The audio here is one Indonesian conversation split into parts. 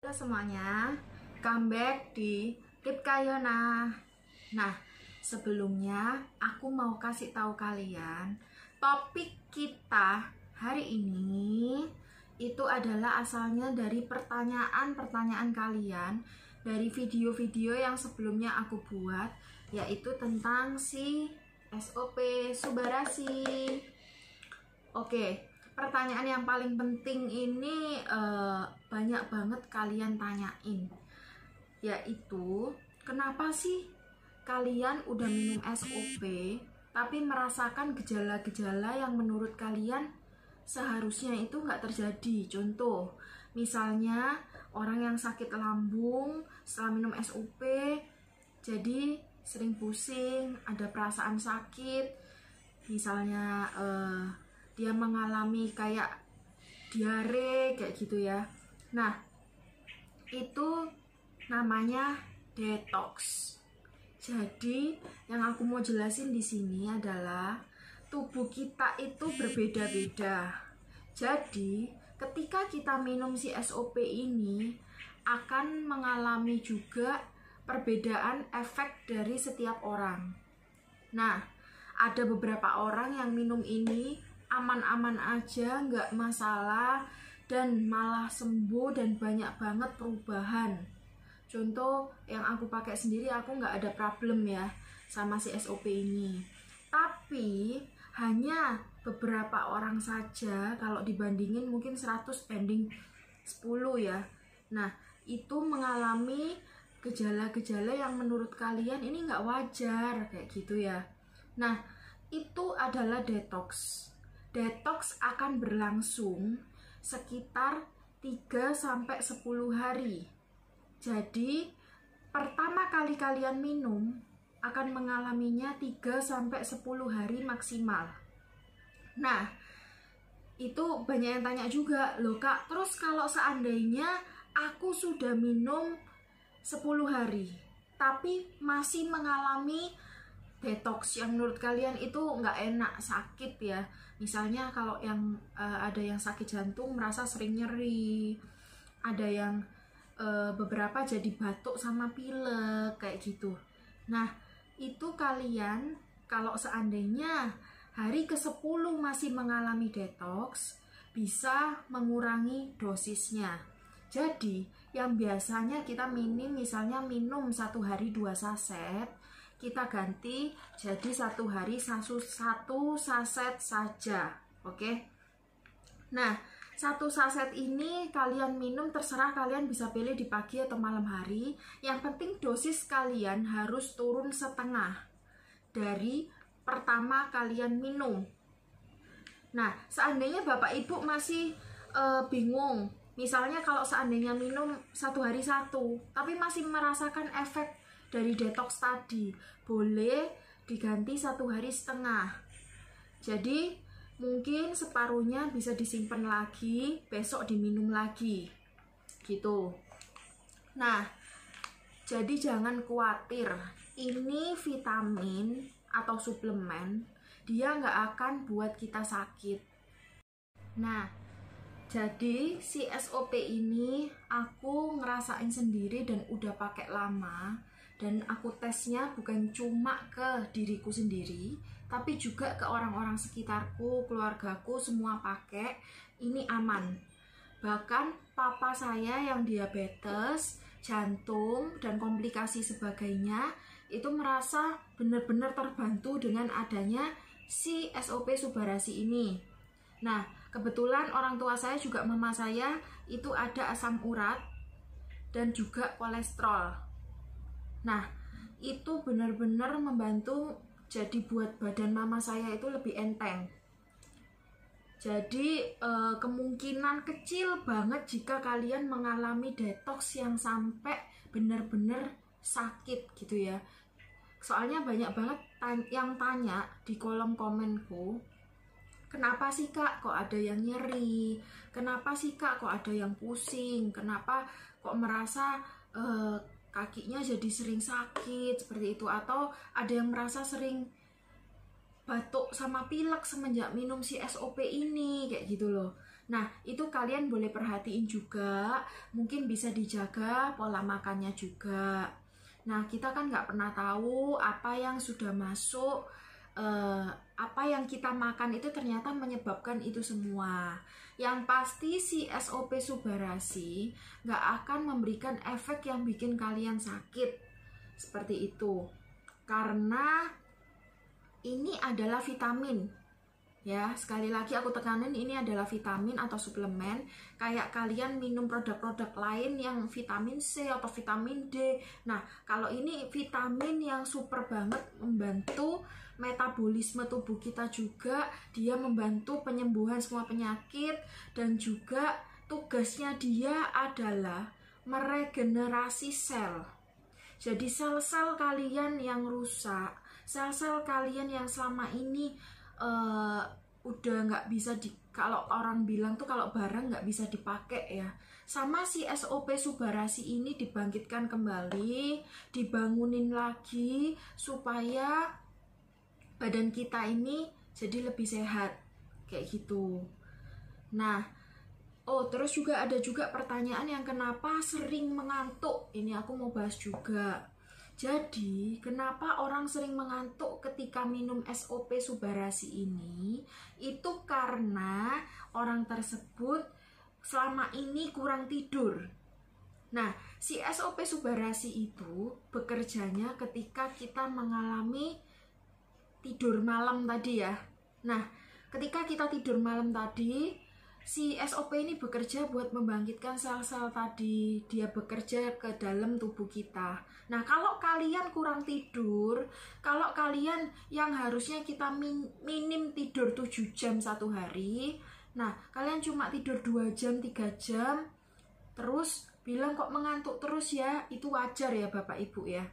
Halo semuanya, come back di Ripka Yona. Nah, sebelumnya aku mau kasih tahu kalian, topik kita hari ini itu adalah asalnya dari pertanyaan-pertanyaan kalian dari video-video yang sebelumnya aku buat, yaitu tentang si SOP Subarasi. Oke. Pertanyaan yang paling penting ini banyak banget kalian tanyain, yaitu kenapa sih kalian udah minum SOP tapi merasakan gejala-gejala yang menurut kalian seharusnya itu nggak terjadi. Contoh, misalnya orang yang sakit lambung setelah minum SOP jadi sering pusing, ada perasaan sakit, misalnya dia mengalami kayak diare kayak gitu ya. Nah, itu namanya detox. Jadi, yang aku mau jelasin di sini adalah tubuh kita itu berbeda-beda. Jadi, ketika kita minum si SOP ini akan mengalami juga perbedaan efek dari setiap orang. Nah, ada beberapa orang yang minum ini aman-aman aja, nggak masalah, dan malah sembuh dan banyak banget perubahan. Contoh yang aku pakai sendiri, aku nggak ada problem ya sama si SOP ini. Tapi hanya beberapa orang saja, kalau dibandingin mungkin 100 banding 10 ya. Nah, itu mengalami gejala-gejala yang menurut kalian ini nggak wajar kayak gitu ya. Nah, itu adalah detox. Detox akan berlangsung sekitar 3-10 hari. Jadi, pertama kali kalian minum akan mengalaminya 3-10 hari maksimal. Nah, itu banyak yang tanya juga, loh Kak, terus kalau seandainya aku sudah minum 10 hari, tapi masih mengalami detox yang menurut kalian itu nggak enak, sakit ya. Misalnya kalau yang ada yang sakit jantung merasa sering nyeri, ada yang beberapa jadi batuk sama pilek kayak gitu. Nah, itu kalian kalau seandainya hari ke-10 masih mengalami detox, bisa mengurangi dosisnya. Jadi, yang biasanya kita misalnya minum 1 hari 2 saset, kita ganti jadi 1 hari 1 saset saja. Oke. Nah, 1 saset ini kalian minum, terserah kalian bisa pilih di pagi atau malam hari. Yang penting dosis kalian harus turun setengah dari pertama kalian minum. Nah, seandainya Bapak Ibu masih bingung, misalnya kalau seandainya minum 1 hari 1, tapi masih merasakan efek dari detox tadi, boleh diganti 1 hari setengah. Jadi mungkin separuhnya bisa disimpan lagi, besok diminum lagi gitu. Nah, jadi jangan khawatir, ini vitamin atau suplemen, dia nggak akan buat kita sakit. Nah, jadi si SOP ini aku ngerasain sendiri dan udah pakai lama. Dan aku tesnya bukan cuma ke diriku sendiri, tapi juga ke orang-orang sekitarku, keluargaku, semua pakai. Ini aman. Bahkan papa saya yang diabetes, jantung, dan komplikasi sebagainya, itu merasa benar-benar terbantu dengan adanya si SOP Subarasi ini. Nah, kebetulan orang tua saya juga mama saya itu ada asam urat dan juga kolesterol. Nah, itu benar-benar membantu, jadi buat badan mama saya itu lebih enteng. Jadi kemungkinan kecil banget jika kalian mengalami detox yang sampai benar-benar sakit gitu ya. Soalnya banyak banget yang tanya di kolom komenku, kenapa sih Kak kok ada yang nyeri? Kenapa sih Kak kok ada yang pusing? Kenapa kok merasa kakinya jadi sering sakit seperti itu, atau ada yang merasa sering batuk sama pilek semenjak minum si SOP ini kayak gitu loh. Nah, itu kalian boleh perhatiin juga, mungkin bisa dijaga pola makannya juga. Nah, kita kan nggak pernah tahu apa yang sudah masuk, apa yang kita makan itu ternyata menyebabkan itu semua. Yang pasti si SOP Subarasi nggak akan memberikan efek yang bikin kalian sakit. Seperti itu. Karena ini adalah vitamin. Ya, sekali lagi aku tekanin, ini adalah vitamin atau suplemen. Kayak kalian minum produk-produk lain yang vitamin C atau vitamin D. Nah, kalau ini vitamin yang super banget, membantu metabolisme tubuh kita juga. Dia membantu penyembuhan semua penyakit. Dan juga tugasnya dia adalah meregenerasi sel. Jadi sel-sel kalian yang rusak, sel-sel kalian yang selama ini udah nggak bisa kalau orang bilang tuh kalau barang nggak bisa dipakai ya, sama si SOP Subarasi ini dibangkitkan kembali, dibangunin lagi supaya badan kita ini jadi lebih sehat kayak gitu. Nah, terus juga ada juga pertanyaan yang kenapa sering mengantuk. Ini aku mau bahas juga. Jadi, kenapa orang sering mengantuk ketika minum SOP Subarasi ini? Itu karena orang tersebut selama ini kurang tidur. Nah, si SOP Subarasi itu bekerjanya ketika kita mengalami tidur malam tadi ya. Nah, ketika kita tidur malam tadi, si SOP ini bekerja buat membangkitkan sel-sel tadi. Dia bekerja ke dalam tubuh kita. Nah, kalau kalian kurang tidur, kalau kalian yang harusnya kita minim tidur 7 jam satu hari, nah, kalian cuma tidur 2 jam, 3 jam, terus bilang kok mengantuk terus ya, itu wajar ya Bapak Ibu ya.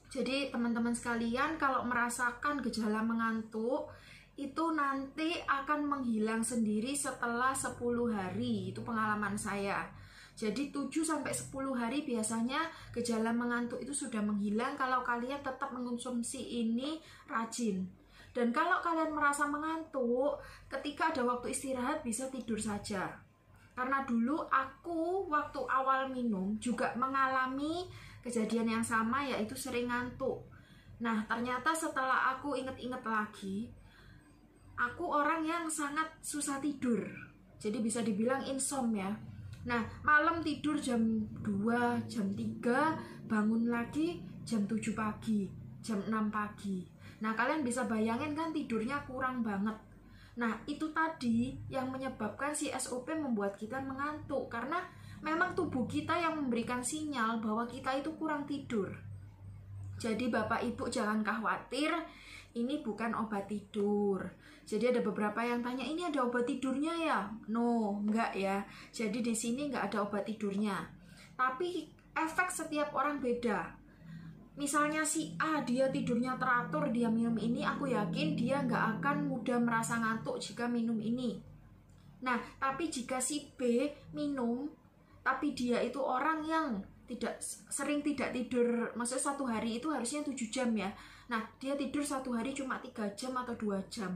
Jadi teman-teman sekalian, kalau merasakan gejala mengantuk, itu nanti akan menghilang sendiri setelah 10 hari. Itu pengalaman saya. Jadi 7-10 hari biasanya gejala mengantuk itu sudah menghilang kalau kalian tetap mengonsumsi ini rajin. Dan kalau kalian merasa mengantuk, ketika ada waktu istirahat bisa tidur saja. Karena dulu aku waktu awal minum juga mengalami kejadian yang sama, yaitu sering ngantuk. Nah, ternyata setelah aku inget-inget lagi, aku orang yang sangat susah tidur. Jadi bisa dibilang insomnia. Nah, malam tidur jam 2, jam 3, bangun lagi jam 7 pagi, jam 6 pagi. Nah, kalian bisa bayangin kan tidurnya kurang banget. Nah, itu tadi yang menyebabkan si SOP membuat kita mengantuk. Karena memang tubuh kita yang memberikan sinyal bahwa kita itu kurang tidur. Jadi Bapak Ibu jangan khawatir, ini bukan obat tidur. Jadi ada beberapa yang tanya, ini ada obat tidurnya ya? No, enggak ya. Jadi di sini enggak ada obat tidurnya. Tapi efek setiap orang beda. Misalnya si A, dia tidurnya teratur, dia minum ini, aku yakin dia enggak akan mudah merasa ngantuk jika minum ini. Nah, tapi jika si B minum, tapi dia itu orang yang sering tidak tidur, maksudnya satu hari itu harusnya 7 jam ya. Nah, dia tidur satu hari cuma 3 jam atau 2 jam.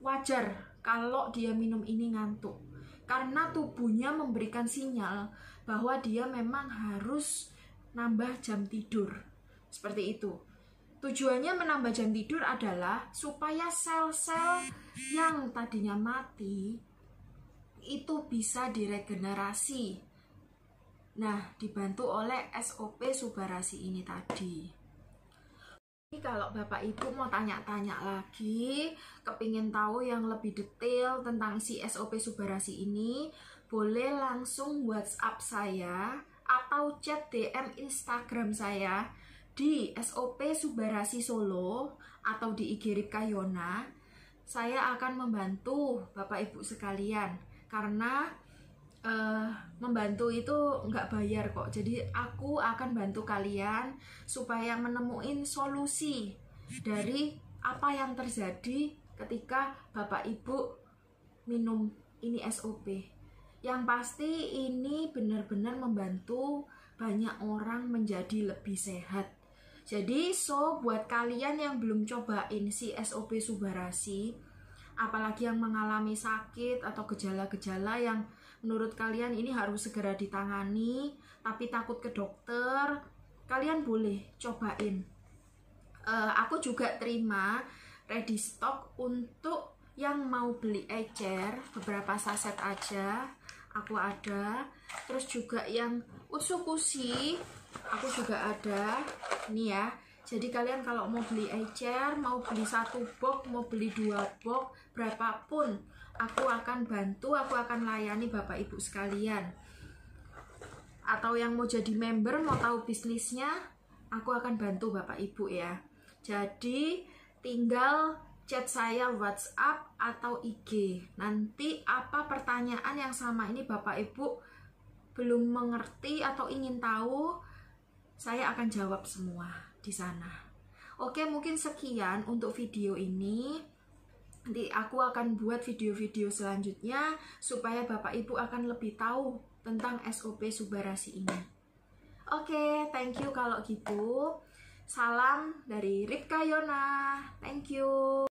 Wajar kalau dia minum ini ngantuk. Karena tubuhnya memberikan sinyal bahwa dia memang harus nambah jam tidur. Seperti itu. Tujuannya menambah jam tidur adalah supaya sel-sel yang tadinya mati itu bisa diregenerasi. Nah, dibantu oleh SOP Subarasi ini tadi. Kalau Bapak Ibu mau tanya-tanya lagi, kepingin tahu yang lebih detail tentang si SOP Subarasi ini, boleh langsung WhatsApp saya atau chat DM Instagram saya di SOP Subarasi Solo atau di IG Ripka Yona. Saya akan membantu Bapak Ibu sekalian, karena membantu itu nggak bayar kok. Jadi aku akan bantu kalian supaya menemuin solusi dari apa yang terjadi ketika Bapak Ibu minum ini SOP. Yang pasti ini benar-benar membantu banyak orang menjadi lebih sehat. Jadi buat kalian yang belum cobain si SOP Subarasi, apalagi yang mengalami sakit atau gejala-gejala yang menurut kalian ini harus segera ditangani tapi takut ke dokter, kalian boleh cobain. Aku juga terima ready stock untuk yang mau beli ecer, beberapa saset aja aku ada. Terus juga yang usukushi aku juga ada nih ya. Jadi kalian kalau mau beli ecer, mau beli 1 box, mau beli 2 box, berapapun aku akan bantu, aku akan layani Bapak Ibu sekalian. Atau yang mau jadi member, mau tahu bisnisnya, aku akan bantu Bapak Ibu ya. Jadi tinggal chat saya WhatsApp atau IG. Nanti apa pertanyaan yang sama ini Bapak Ibu belum mengerti atau ingin tahu, saya akan jawab semua di sana. Oke, mungkin sekian untuk video ini. Nanti aku akan buat video-video selanjutnya supaya Bapak Ibu akan lebih tahu tentang SOP Subarasi ini. Oke, thank you kalau gitu. Salam dari Ripka Yona. Thank you.